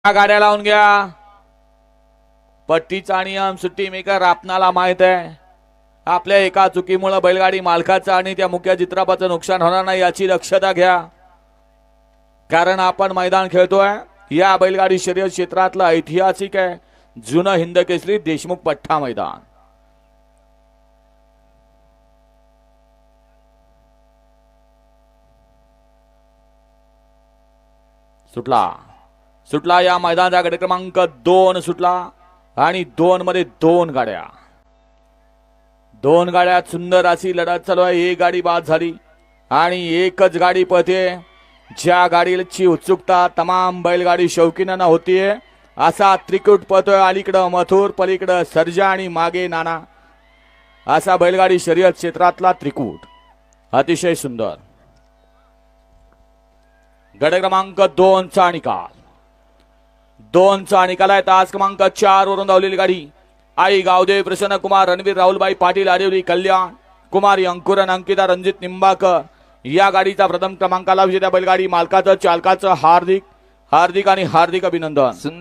गाड्या लावून घ्या। पट्टीचा नियम सुट्टी मेकर आपणाला माहित आहे। आपल्या एका चुकीमुळे बैलगाडी मालकाचं आणि त्या मुख्य चित्रपाचं नुकसान होणार नाही याची दक्षता घ्या, कारण आपण मैदान खेळतोय या बैलगाडी शर्यत क्षेत्रातलं ऐतिहासिक आहे जुनं हिंद केसरी देशमुख पठ्ठा मैदान। सुटला सुटला या मैदानाचा गट क्रमांक 2 सुटला आणि 2 मध्ये 2 गाड्या, 2 गाड्यात सुंदर अशी लढत चालू आहे। एक गाडी बाद झाली आणि एकच गाडी पळते। ज्या गाडीची उत्सुकता तमाम बैलगाडी शौकीनांना होतीये असा त्रिकूट पळतोय। अलीकडं मथुर, पलीकडं सर्जा आणि मागे नाना, असा बैलगाडी शर्यत क्षेत्रातला त्रिकूट अतिशय सुंदर। गट क्रमांक 2 चा निकाल, 2 चा निकाल आहे। तास क्रमांक 4 वरून धावलेली गाडी आई गावदेव, प्रसन्न कुमार, रणवीर, राहुलबाई पाटील, आदिवली, कल्याण कुमारी, अंकुरन, अंकिता, रणजित निंबाकर या गाडीचा प्रथम क्रमांकाला विजेत्या बैलगाडी मालकाचं चालकाचं हार्दिक हार्दिक आणि हार्दिक अभिनंदन।